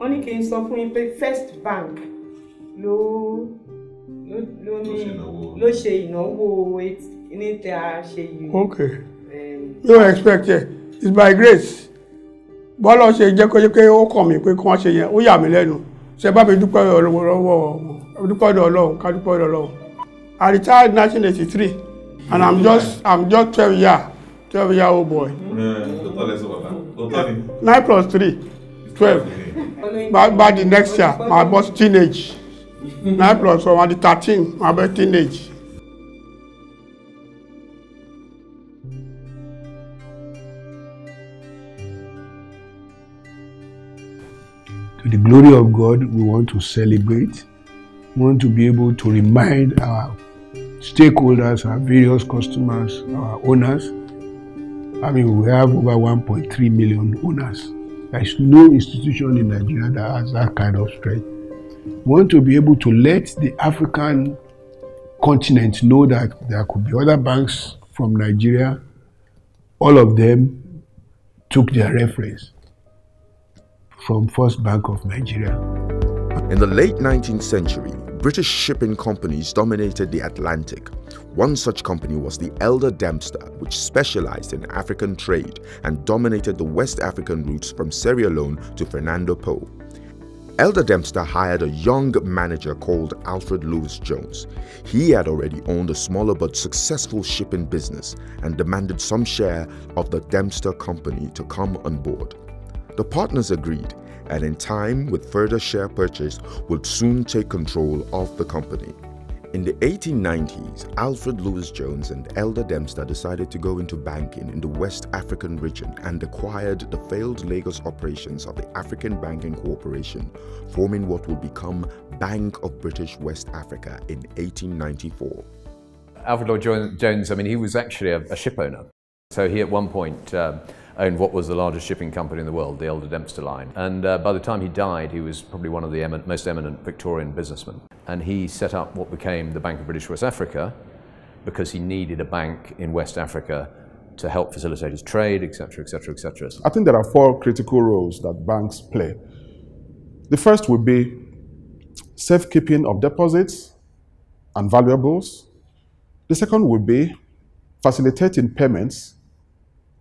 Only can sọ fún yín pé FirstBank ló ṣe ìnáwó ní tí a ṣe yìí. Okay. No expect it. It's by grace. Bọ́lá ṣe jẹ́ kó ó kàn mí pé kí wọ́n ṣe yẹn, ó yà mí lẹ́nu. Ṣé bá mi dúpẹ́ Ọlọ́run, ká dúpẹ́ Ọlọ́run. I retired in 1983 and I'm just 12-year-old boy. 9 plus 3, 12. By the next year, my boss teenage. 9 plus 1, the 13, my boy teenage. To the glory of God, we want to celebrate. We want to be able to remind our stakeholders, our various customers, our owners. I mean, we have over 1.3 million owners. There is no institution in Nigeria that has that kind of strength. We want to be able to let the African continent know that there could be other banks from Nigeria. All of them took their reference from FirstBank of Nigeria. In the late 19th century, British shipping companies dominated the Atlantic. One such company was the Elder Dempster, which specialized in African trade and dominated the West African routes from Sierra Leone to Fernando Po. Elder Dempster hired a young manager called Alfred Lewis Jones. He had already owned a smaller but successful shipping business and demanded some share of the Dempster company to come on board. The partners agreed, and in time, with further share purchase, would soon take control of the company. In the 1890s, Alfred Lewis Jones and Elder Dempster decided to go into banking in the West African region and acquired the failed Lagos operations of the African Banking Corporation, forming what would become Bank of British West Africa in 1894. Alfred Lloyd Jones, I mean, he was actually a ship owner. So he at one point owned what was the largest shipping company in the world, the Elder Dempster Line. And by the time he died, he was probably one of the most eminent Victorian businessmen. And he set up what became the Bank of British West Africa because he needed a bank in West Africa to help facilitate his trade, etc., etc., etc. I think there are 4 critical roles that banks play. The first would be safekeeping of deposits and valuables. The second would be facilitating payments.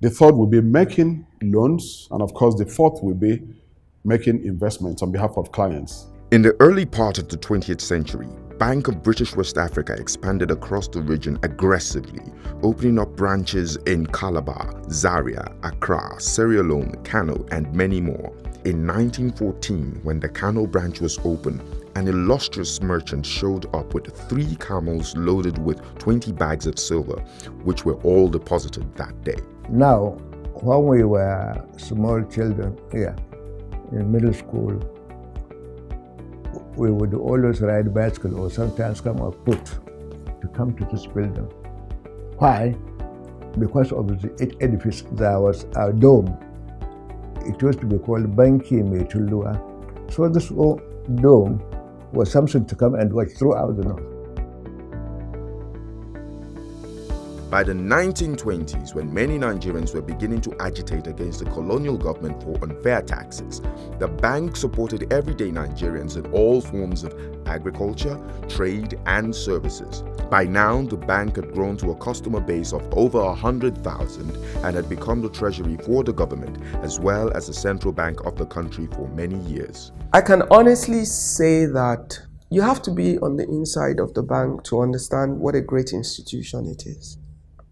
The third will be making loans, and of course the fourth will be making investments on behalf of clients. In the early part of the 20th century, Bank of British West Africa expanded across the region aggressively, opening up branches in Calabar, Zaria, Accra, Sierra Leone, Kano, and many more. In 1914, when the Kano branch was opened, an illustrious merchant showed up with 3 camels loaded with 20 bags of silver, which were all deposited that day. Now, when we were small children here in middle school, we would always ride bicycle or sometimes come on foot to come to this building. Why? Because of the edifice, there was a dome. It used to be called Banki Metulua. So this dome was something to come and watch throughout the north. By the 1920s, when many Nigerians were beginning to agitate against the colonial government for unfair taxes, the bank supported everyday Nigerians in all forms of agriculture, trade, and services. By now, the bank had grown to a customer base of over 100,000 and had become the treasury for the government, as well as the central bank of the country for many years. I can honestly say that You have to be on the inside of the bank to understand what a great institution it is.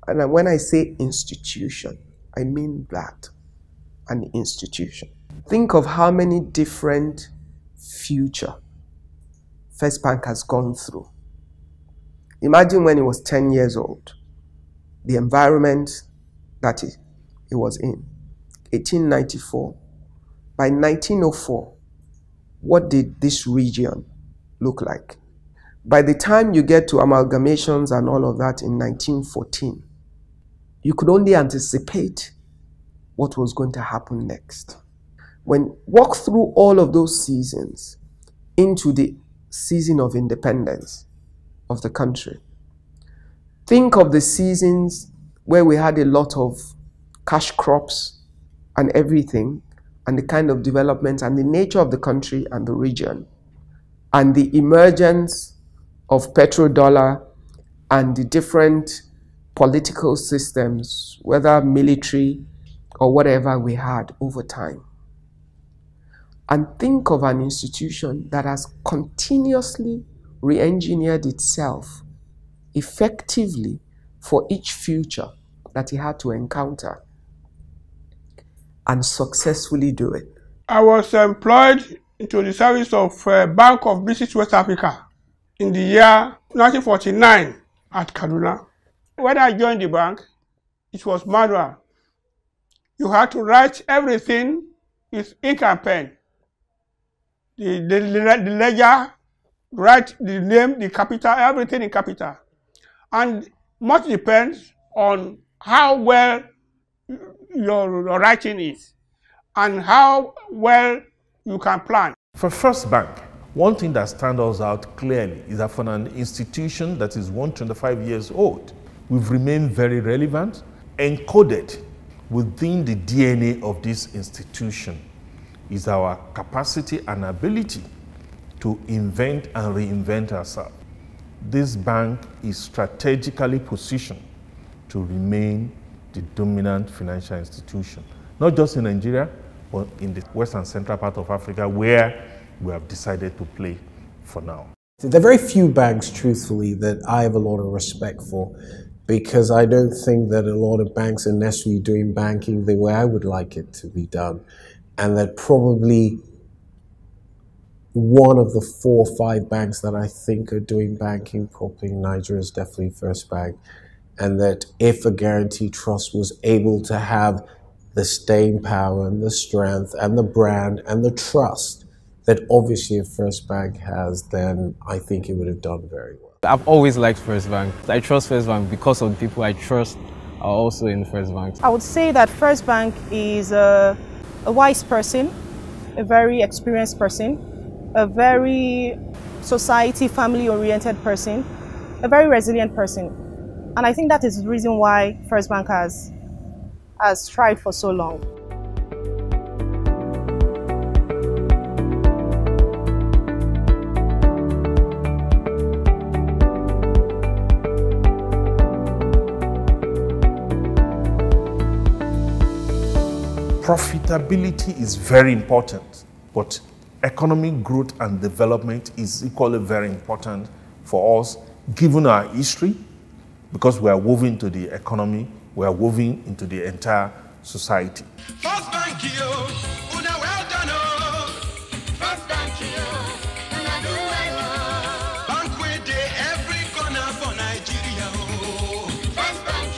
And when I say institution, I mean that, an institution. Think of how many different future FirstBank has gone through. Imagine when it was 10 years old, the environment that it was in. 1894. By 1904, what did this region look like? By the time you get to amalgamations and all of that in 1914, you could only anticipate what was going to happen next. Walk through all of those seasons into the season of independence of the country. Think of the seasons where we had a lot of cash crops and everything, and the kind of development and the nature of the country and the region, and the emergence of petrodollar and the different political systems, whether military or whatever we had over time. And think of an institution that has continuously re-engineered itself effectively for each future that it had to encounter and successfully do it. I was employed into the service of Bank of British West Africa in the year 1949 at Kaduna. When I joined the bank, it was manual. You had to write everything with ink and pen. The ledger, write the name, the capital, everything in capital. And much depends on how well your writing is and how well you can plan. For FirstBank, one thing that stands us out clearly is that for an institution that is 125 years old, we've remained very relevant, encoded within the DNA of this institution is our capacity and ability to invent and reinvent ourselves. This bank is strategically positioned to remain the dominant financial institution, not just in Nigeria, but in the west and central part of Africa, where we have decided to play for now. There are very few banks, truthfully, that I have a lot of respect for, because I don't think that a lot of banks are necessarily doing banking the way I would like it to be done. And that probably one of the 4 or 5 banks that I think are doing banking properly in Nigeria is definitely FirstBank. And that if a guaranteed trust was able to have the staying power and the strength and the brand and the trust that obviously a FirstBank has, then I think it would have done very well. I've always liked FirstBank. I trust FirstBank because of the people I trust are also in FirstBank. I would say that FirstBank is a wise person, a very experienced person, a very society, family-oriented person, a very resilient person. And I think that is the reason why FirstBank has thrived for so long. Profitability is very important, but economic growth and development is equally very important for us, given our history, because we are woven into the economy, we are woven into the entire society. FirstBank, una well done, FirstBank, una do well. Bank wey dey every corner for Nigeria, FirstBank,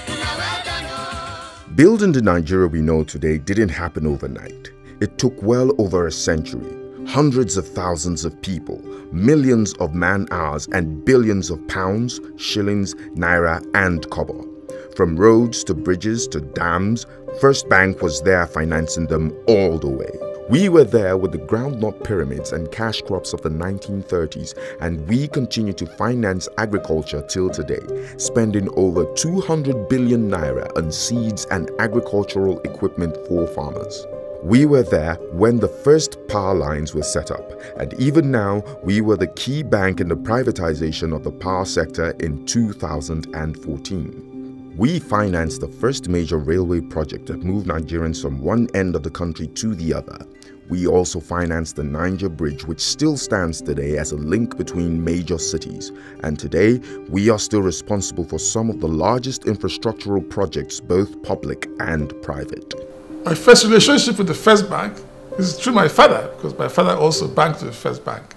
una well done. Building the Nigeria we know today didn't happen overnight. It took well over a century, hundreds of thousands of people, millions of man-hours, and billions of pounds, shillings, naira, and kobo. From roads to bridges to dams, FirstBank was there financing them all the way. We were there with the groundnut pyramids and cash crops of the 1930s, and we continue to finance agriculture till today, spending over 200 billion naira on seeds and agricultural equipment for farmers. We were there when the first power lines were set up, and even now, we were the key bank in the privatization of the power sector in 2014. We financed the first major railway project that moved Nigerians from one end of the country to the other. We also financed the Niger Bridge, which still stands today as a link between major cities. And today, we are still responsible for some of the largest infrastructural projects, both public and private. My first relationship with the FirstBank is through my father, because my father also banked with the FirstBank.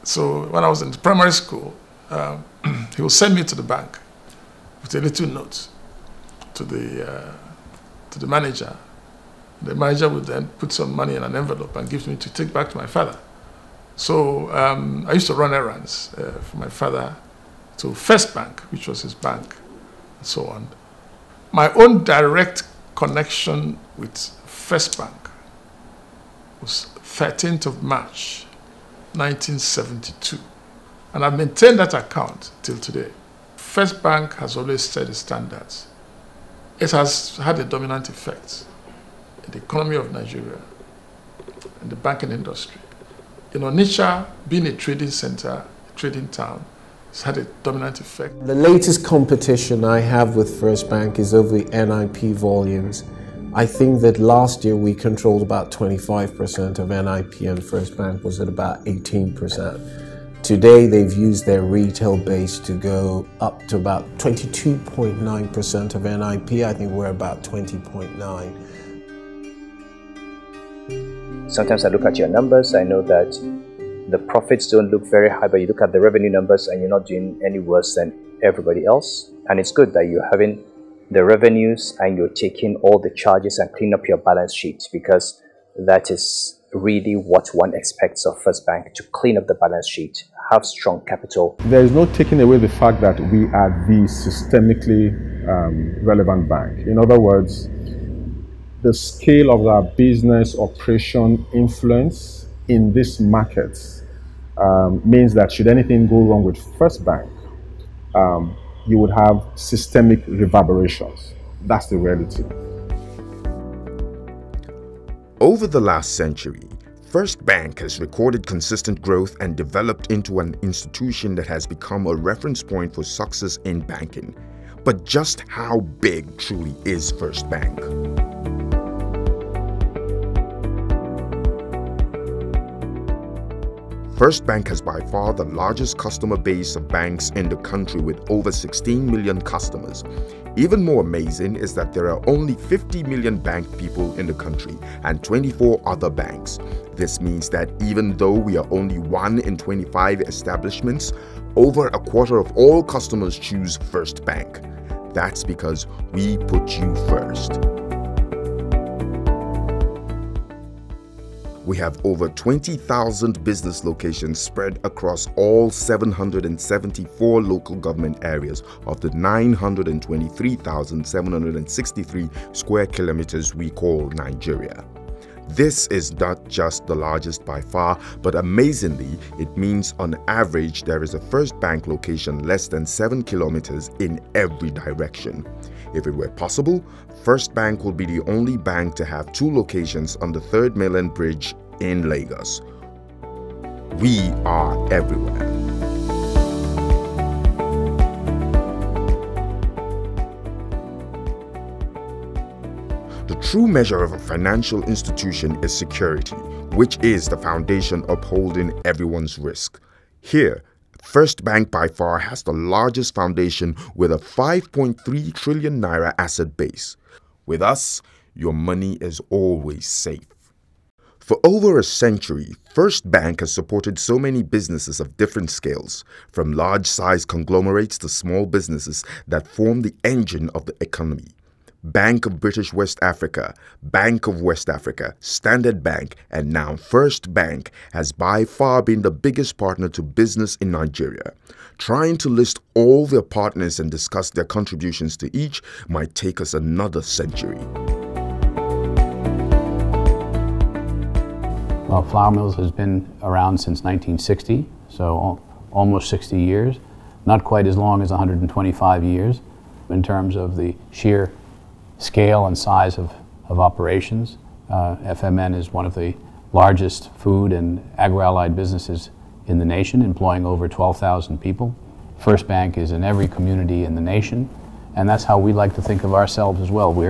So when I was in primary school, he would send me to the bank with a little note to the manager. The manager would then put some money in an envelope and give me to take back to my father. So I used to run errands for my father to FirstBank, which was his bank, and so on. My own direct connection with FirstBank was 13th of March, 1972. And I've maintained that account till today. FirstBank has always set the standards. It has had a dominant effect in the economy of Nigeria and the banking industry. In Onitsha, being a trading center, a trading town, it's had a dominant effect. The latest competition I have with FirstBank is over the NIP volumes. I think that last year we controlled about 25% of NIP and FirstBank was at about 18%. Today they've used their retail base to go up to about 22.9% of NIP. I think we're about 20.9. Sometimes I look at your numbers, I know that the profits don't look very high, but you look at the revenue numbers and you're not doing any worse than everybody else. And it's good that you're having the revenues and you're taking all the charges and clean up your balance sheet, because that is really what one expects of FirstBank, to clean up the balance sheet, have strong capital. There is no taking away the fact that we are the systemically relevant bank. In other words, the scale of our business operation influence in these markets means that should anything go wrong with FirstBank, you would have systemic reverberations. That's the reality. Over the last century, FirstBank has recorded consistent growth and developed into an institution that has become a reference point for success in banking. But just how big truly is FirstBank? FirstBank has by far the largest customer base of banks in the country, with over 16 million customers. Even more amazing is that there are only 50 million bank people in the country and 24 other banks. This means that even though we are only 1 in 25 establishments, over a quarter of all customers choose FirstBank. That's because we put you first. We have over 20,000 business locations spread across all 774 local government areas of the 923,763 square kilometers we call Nigeria. This is not just the largest by far, but amazingly, it means on average there is a FirstBank location less than 7 kilometers in every direction. If it were possible, FirstBank will be the only bank to have 2 locations on the 3rd Mainland Bridge in Lagos. We are everywhere. The true measure of a financial institution is security, which is the foundation upholding everyone's risk. Here, FirstBank by far has the largest foundation with a 5.3 trillion naira asset base. With us, your money is always safe. For over a century, FirstBank has supported so many businesses of different scales, from large-sized conglomerates to small businesses that form the engine of the economy. Bank of British West Africa, Bank of West Africa, Standard Bank, and now FirstBank has by far been the biggest partner to business in Nigeria. Trying to list all their partners and discuss their contributions to each might take us another century. Well, Flour Mills has been around since 1960, so almost 60 years. Not quite as long as 125 years in terms of the sheer scale and size of operations. FMN is one of the largest food and agro-allied businesses in the nation, employing over 12,000 people. FirstBank is in every community in the nation, and that's how we like to think of ourselves as well. We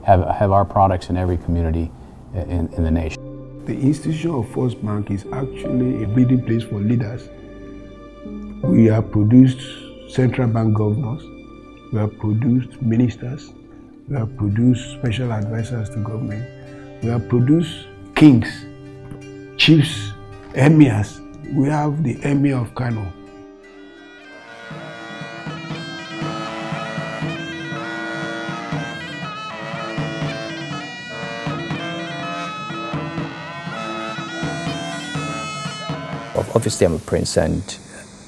have our products in every community in the nation. The institution of FirstBank is actually a breeding place for leaders. We have produced central bank governors, we have produced ministers, we have produced special advisors to government, we have produced kings, chiefs, emirs. We have the Emir of Kano. Obviously, I'm a prince, and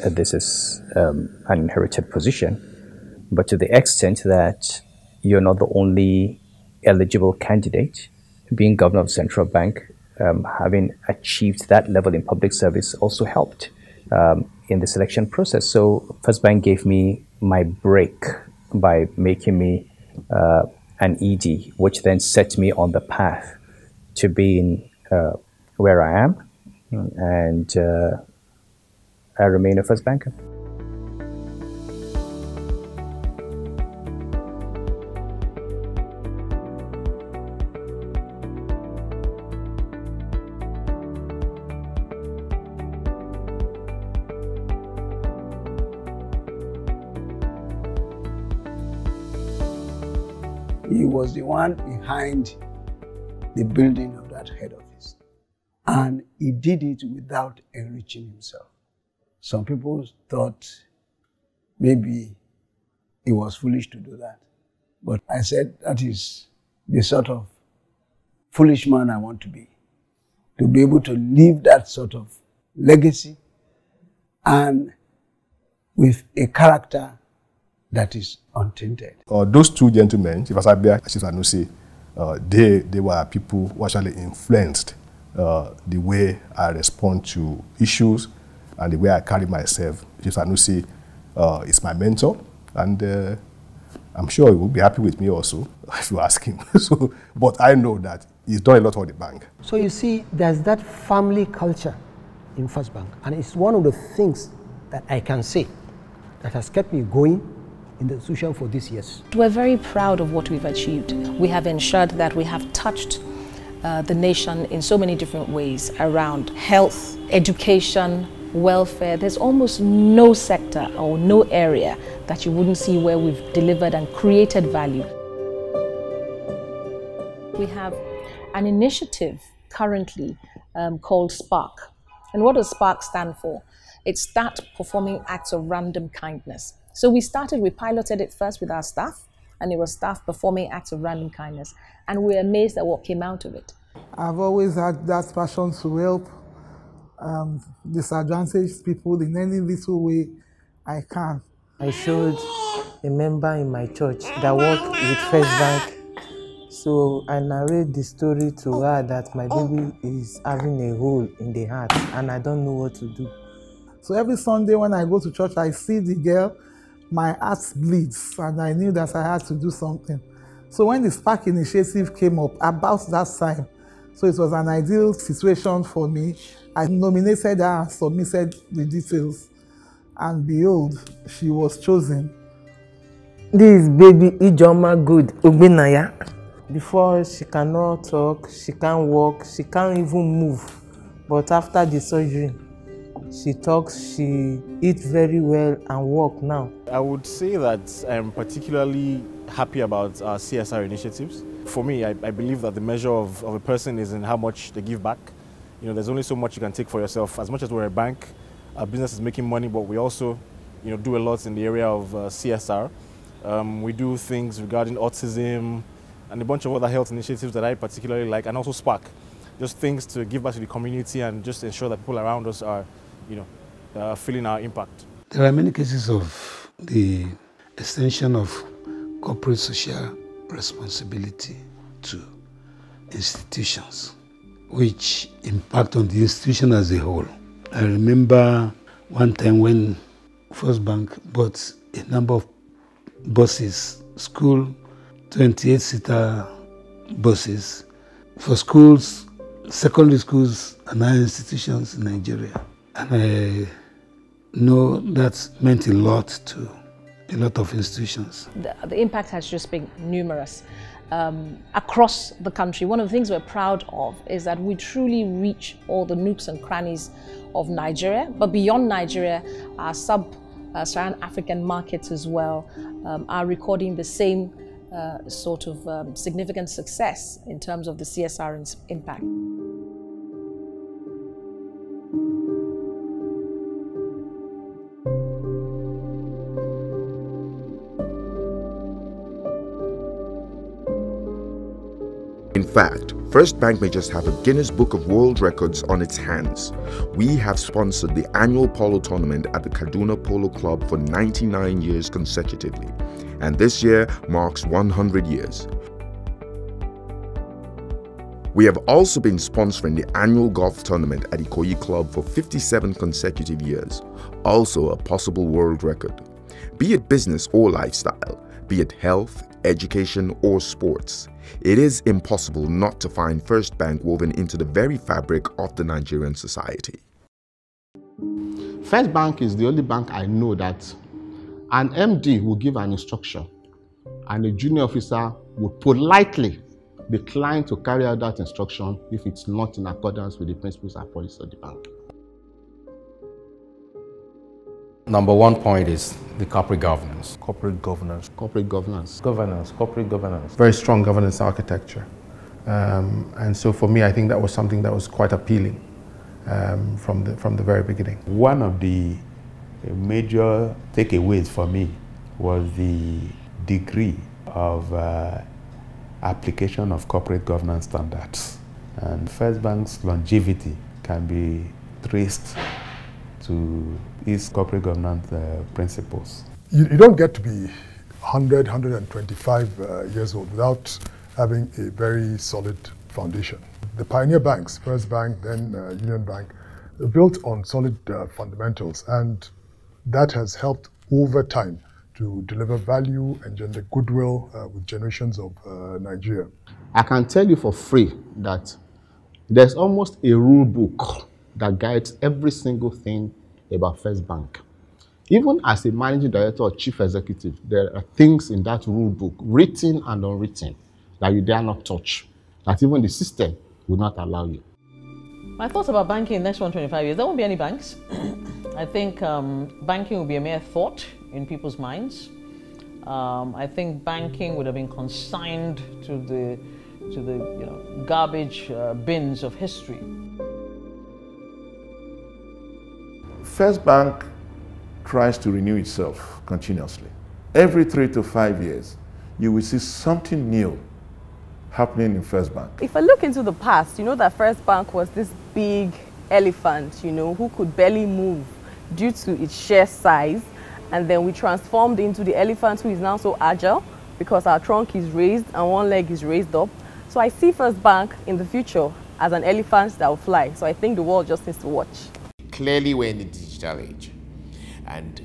this is an inherited position. But to the extent that you're not the only eligible candidate, being governor of central bank, having achieved that level in public service also helped in the selection process. So FirstBank gave me my break by making me an ED, which then set me on the path to being where I am. And I remain a First Banker. He was the one behind the building of that head office. And he did it without enriching himself. Some people thought maybe he was foolish to do that. But I said that is the sort of foolish man I want to be able to leave that sort of legacy and with a character that is untainted. Those two gentlemen, Chief Asabia and Chief Sanusi, they were people who actually influenced the way I respond to issues and the way I carry myself. Chief Sanusi is my mentor, and I'm sure he will be happy with me also if you ask him. But I know that he's done a lot for the bank. So you see, there's that family culture in FirstBank, and it's one of the things that I can say that has kept me going in the institution for these years. We're very proud of what we've achieved. We have ensured that we have touched the nation in so many different ways around health, education, welfare. There's almost no sector or no area that you wouldn't see where we've delivered and created value. We have an initiative currently called SPARK. And what does SPARK stand for? It's Start Performing Acts of Random Kindness. So we piloted it first with our staff, and it was staff performing acts of random kindness. And we're amazed at what came out of it. I've always had that passion to help disadvantaged people in any little way I can. I showed a member in my church that worked with FirstBank. So I narrate the story to her that my baby is having a hole in the heart and I don't know what to do. So every Sunday when I go to church, I see the girl, my heart bleeds, and I knew that I had to do something. So when the SPARK initiative came up about that time, so it was an ideal situation for me. I nominated her and submitted the details, and behold, she was chosen. This baby Ijoma good, Ugbinaya. Before she cannot talk, she can't walk, she can't even move. But after the surgery, she talks, she eats very well and walks now. I would say that I'm particularly happy about our CSR initiatives. For me, I believe that the measure of a person is in how much they give back. You know, there's only so much you can take for yourself. As much as we're a bank, our business is making money, but we also, do a lot in the area of CSR. We do things regarding autism and a bunch of other health initiatives that I particularly like, and also SPARK. Just things to give back to the community and just ensure that people around us are, feeling our impact. There are many cases of the extension of corporate social responsibility to institutions, which impact on the institution as a whole. I remember one time when FirstBank bought a number of buses, school 28-seater buses for schools, secondary schools and higher institutions in Nigeria. And I know that meant a lot to a lot of institutions. The impact has just been numerous. Across the country, one of the things we're proud of is that we truly reach all the nooks and crannies of Nigeria, but beyond Nigeria, our sub-Saharan African markets as well are recording the same sort of significant success in terms of the CSR impact. In fact, FirstBank may just have a Guinness Book of World Records on its hands. We have sponsored the annual polo tournament at the Kaduna Polo Club for 99 years consecutively, and this year marks 100 years. We have also been sponsoring the annual golf tournament at Ikoyi Club for 57 consecutive years, also a possible world record. Be it business or lifestyle, be it health, education, or sports, it is impossible not to find FirstBank woven into the very fabric of the Nigerian society. FirstBank is the only bank I know that an MD will give an instruction and a junior officer would politely decline to carry out that instruction if it's not in accordance with the principles and policies of the bank. Number one point is the corporate governance. Corporate governance. Corporate governance. Governance, corporate governance. Very strong governance architecture. And so for me, I think that was something that was quite appealing from the very beginning. One of the major takeaways for me was the degree of application of corporate governance standards. And FirstBank's longevity can be traced to its corporate governance principles. You don't get to be 100, 125 years old without having a very solid foundation. The pioneer banks, FirstBank, then Union Bank, are built on solid fundamentals, and that has helped over time to deliver value and engender goodwill with generations of Nigeria. I can tell you for free that there's almost a rule book that guides every single thing about FirstBank. Even as a managing director or chief executive, there are things in that rule book, written and unwritten, that you dare not touch, that even the system will not allow you. My thoughts about banking in the next 125 years, there won't be any banks. I think banking will be a mere thought in people's minds. I think banking would have been consigned to the garbage bins of history. FirstBank tries to renew itself continuously. Every 3 to 5 years, you will see something new happening in FirstBank. If I look into the past, you know that FirstBank was this big elephant, you know, who could barely move due to its sheer size. And then we transformed into the elephant who is now so agile because our trunk is raised and one leg is raised up. So I see FirstBank in the future as an elephant that will fly. So I think the world just needs to watch. Clearly, we're in the digital age, and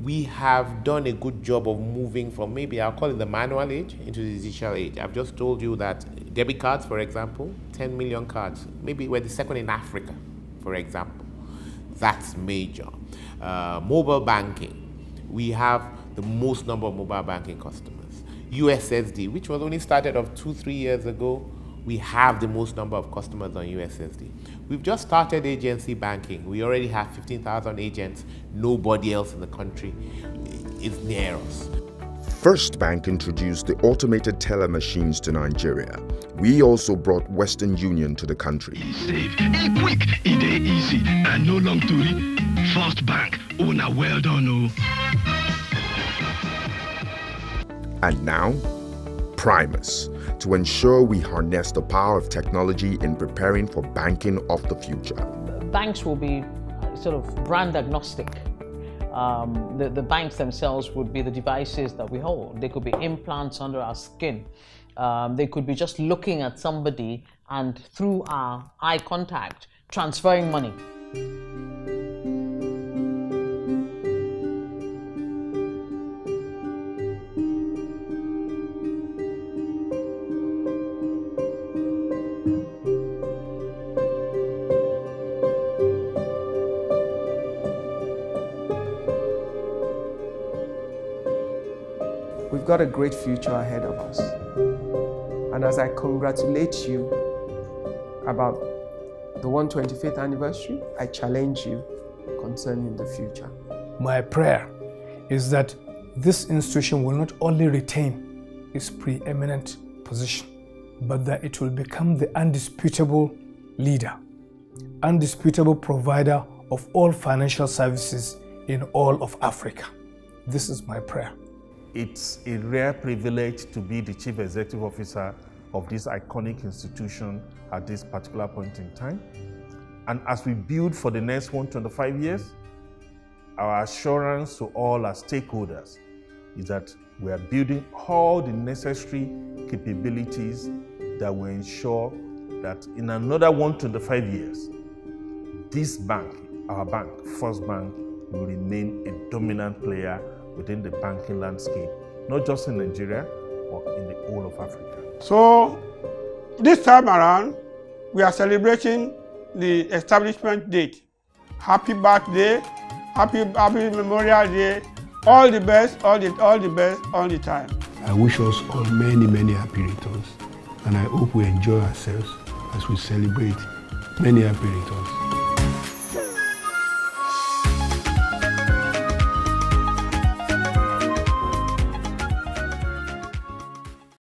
we have done a good job of moving from maybe I'll call it the manual age into the digital age. I've just told you that debit cards, for example, 10 million cards, maybe we're the second in Africa, for example. That's major. Mobile banking, we have the most number of mobile banking customers. USSD, which was only started off 2-3 years ago, we have the most number of customers on USSD. We've just started agency banking. We already have 15,000 agents. Nobody else in the country is near us. FirstBank introduced the automated teller machines to Nigeria. We also brought Western Union to the country. Safe, and quick, it ain't easy, and no long to it. FirstBank, una well done, oh. And now, Primus, to ensure we harness the power of technology in preparing for banking of the future. Banks will be sort of brand agnostic. The banks themselves would be the devices that we hold. They could be implants under our skin. They could be just looking at somebody and through our eye contact, transferring money. we've got a great future ahead of us. And as I congratulate you about the 125th anniversary, I challenge you concerning the future. My prayer is that this institution will not only retain its preeminent position, but that it will become the undisputable leader, undisputable provider of all financial services in all of Africa. This is my prayer. It's a rare privilege to be the Chief Executive Officer of this iconic institution at this particular point in time. And as we build for the next 125 years, our assurance to all our stakeholders is that we are building all the necessary capabilities that will ensure that in another 125 years, this bank, our bank, FirstBank, will remain a dominant player within the banking landscape, not just in Nigeria, but in the whole of Africa. So this time around, we are celebrating the establishment date. Happy birthday, happy Memorial Day, all the best, all the best, all the time. I wish us all many, many happy returns, and I hope we enjoy ourselves as we celebrate many happy returns.